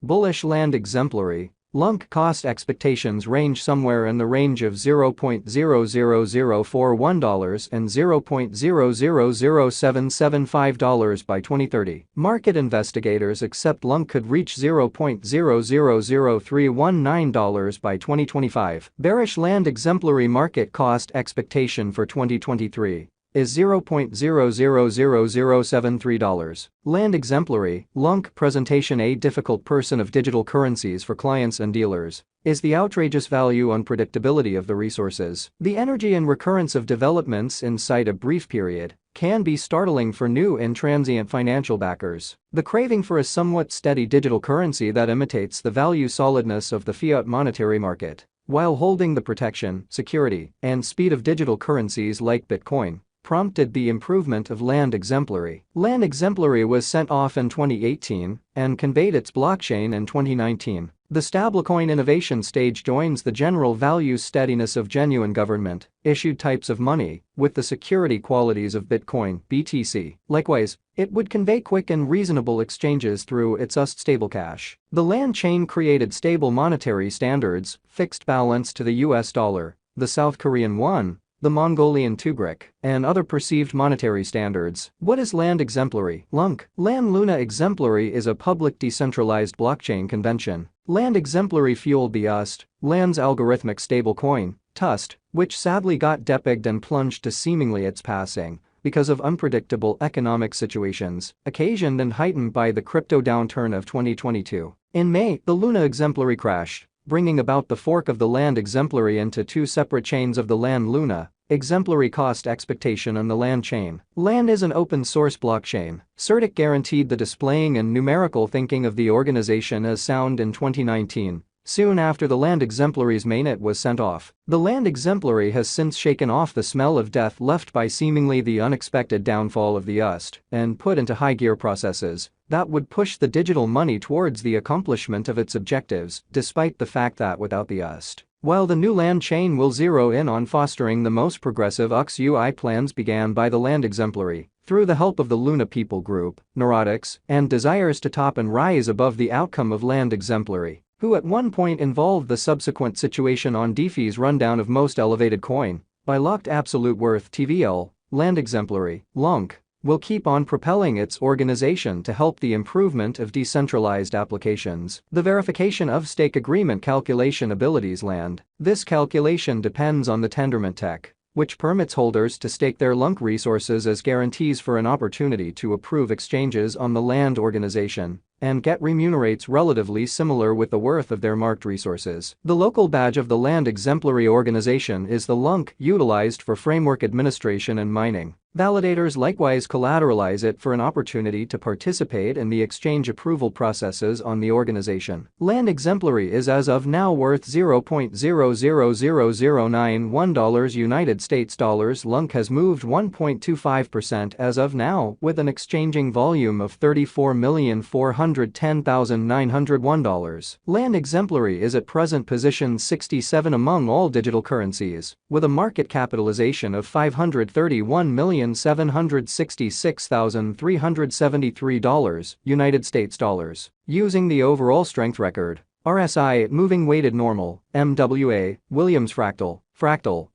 Bullish land exemplary. Lunc cost expectations range somewhere in the range of $0.00041 and $0.0007775 by 2030. Market investigators accept Lunc could reach $0.0000319 by 2025. Bearish land exemplary market cost expectation for 2023 is $0.00073. Land exemplary. Lunc presentation. A difficult person of digital currencies for clients and dealers is the outrageous value unpredictability of the resources. The energy and recurrence of developments inside a brief period can be startling for new and transient financial backers. The craving for a somewhat steady digital currency that imitates the value solidness of the fiat monetary market while holding the protection, security, and speed of digital currencies like Bitcoin prompted the improvement of land exemplary. Land exemplary was sent off in 2018 and conveyed its blockchain in 2019. The stablecoin innovation stage joins the general value steadiness of genuine government-issued types of money with the security qualities of Bitcoin (BTC). Likewise, it would convey quick and reasonable exchanges through its UST stablecash. The land chain created stable monetary standards, fixed balance to the US dollar, the South Korean won, the Mongolian tugrik, and other perceived monetary standards. What is land exemplary? Lunc. Land Luna exemplary is a public decentralized blockchain convention. Land exemplary fueled the UST, Land's algorithmic stablecoin, TUST, which sadly got depegged and plunged to seemingly its passing because of unpredictable economic situations occasioned and heightened by the crypto downturn of 2022. In May, the Luna exemplary crashed, bringing about the fork of the land exemplary into two separate chains of the land Luna exemplary cost expectation on the land chain. Land is an open source blockchain. CertiK guaranteed the displaying and numerical thinking of the organization as sound in 2019. Soon after the land exemplary's mainnet was sent off, the land exemplary has since shaken off the smell of death left by seemingly the unexpected downfall of the UST and put into high gear processes that would push the digital money towards the accomplishment of its objectives, despite the fact that without the UST, while the new land chain will zero in on fostering the most progressive UX UI plans began by the land exemplary, through the help of the Luna people group, neurotics, and desires to top and rise above the outcome of land exemplary, who at one point involved the subsequent situation on DeFi's rundown of most elevated coin by locked absolute worth TVL. Land exemplary, Lunc, will keep on propelling its organization to help the improvement of decentralized applications. The verification of stake agreement calculation abilities land. This calculation depends on the tendermint tech, which permits holders to stake their Lunc resources as guarantees for an opportunity to approve exchanges on the land organization and get remunerates relatively similar with the worth of their marked resources. The local badge of the land exemplary organization is the Lunc, utilized for framework administration and mining. Validators likewise collateralize it for an opportunity to participate in the exchange approval processes on the organization. Land exemplary is as of now worth $0.000091 United States dollars. Lunc has moved 1.25% as of now with an exchanging volume of $34,410,901. Land exemplary is at present position 67 among all digital currencies, with a market capitalization of $531,766,373 United States dollars. Using the overall strength record, RSI moving weighted normal, MWA, Williams fractal,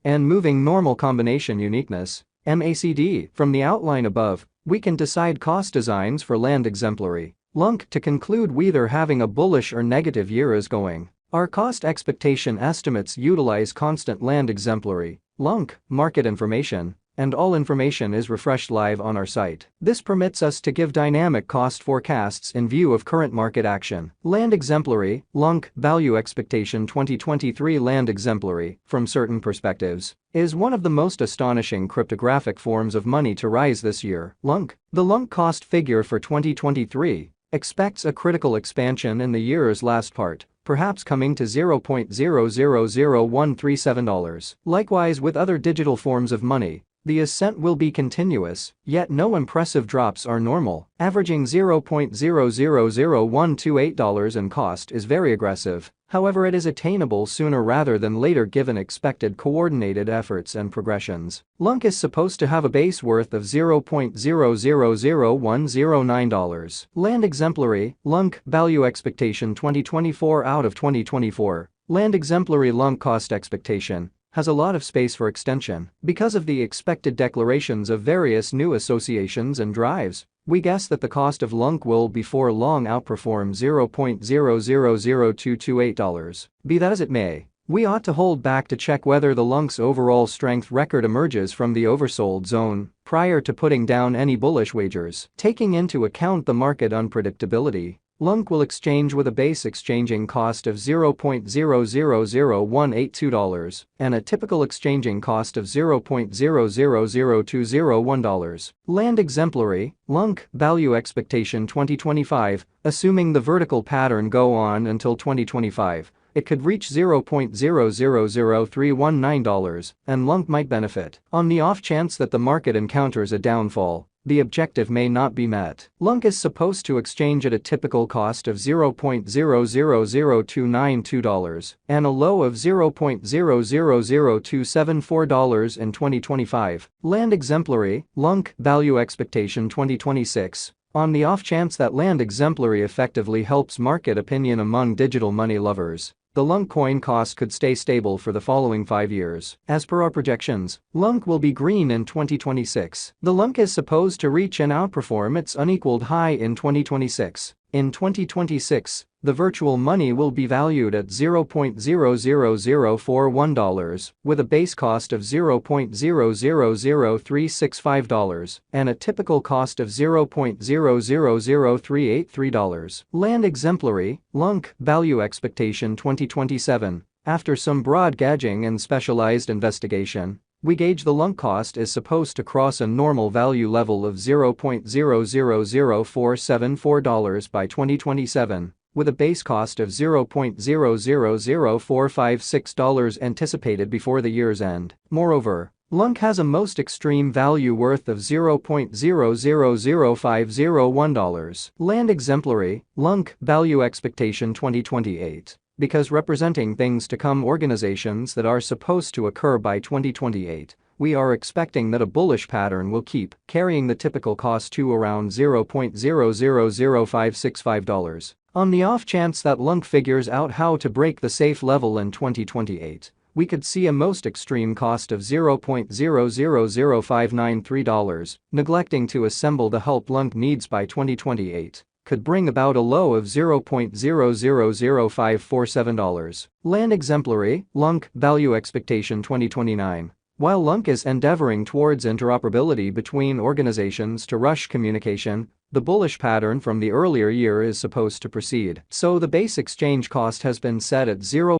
and moving normal combination uniqueness, MACD. From the outline above, we can decide cost designs for land exemplary. Lunc. To conclude, whether having a bullish or negative year is going. Our cost expectation estimates utilize constant land exemplary, Lunc, market information, and all information is refreshed live on our site. This permits us to give dynamic cost forecasts in view of current market action. Land exemplary, Lunc, value expectation 2023. Land exemplary, from certain perspectives, is one of the most astonishing cryptographic forms of money to rise this year. Lunc. The Lunc cost figure for 2023 expects a critical expansion in the year's last part, perhaps coming to $0.000137. Likewise with other digital forms of money, The ascent will be continuous, yet no impressive drops are normal. Averaging $0.000128 in cost is very aggressive, however it is attainable sooner rather than later given expected coordinated efforts and progressions. Lunc is supposed to have a base worth of $0.000109. Land exemplary, Lunc, value expectation 2024 out of 2024. Land exemplary Lunc cost expectation has a lot of space for extension. Because of the expected declarations of various new associations and drives, we guess that the cost of Lunc will before long outperform $0.000228. Be that as it may, we ought to hold back to check whether the Lunc's overall strength record emerges from the oversold zone prior to putting down any bullish wagers. Taking into account the market unpredictability, Lunc will exchange with a base exchanging cost of $0.000182 and a typical exchanging cost of $0.000201. Land exemplary, Lunc, value expectation 2025, assuming the vertical pattern go on until 2025. It could reach $0.000319 and Lunc might benefit. On the off chance that the market encounters a downfall, the objective may not be met. Lunc is supposed to exchange at a typical cost of $0.000292 and a low of $0.000274 in 2025. Land exemplary, Lunc, value expectation 2026. On the off chance that land exemplary effectively helps market opinion among digital money lovers, the Lunc coin cost could stay stable for the following 5 years. As per our projections, Lunc will be green in 2026. The Lunc is supposed to reach and outperform its unequaled high in 2026. In 2026, the virtual money will be valued at $0.00041 with a base cost of $0.000365 and a typical cost of $0.000383. Land exemplary, Lunc, value expectation 2027. After some broad gauging and specialized investigation, we gauge the Lunc cost is supposed to cross a normal value level of $0.000474 by 2027, with a base cost of $0.000456 anticipated before the year's end. Moreover, Lunc has a most extreme value worth of $0.000501. Land exemplary, Lunc, value expectation 2028. Because representing things to come organizations that are supposed to occur by 2028, we are expecting that a bullish pattern will keep carrying the typical cost to around $0.000565. On the off chance that Lunc figures out how to break the safe level in 2028, we could see a most extreme cost of $0.000593, neglecting to assemble the help Lunc needs by 2028. Could bring about a low of $0.000547. Land exemplary, Lunc, value expectation 2029. While Lunc is endeavoring towards interoperability between organizations to rush communication, the bullish pattern from the earlier year is supposed to proceed. So the base exchange cost has been set at 0.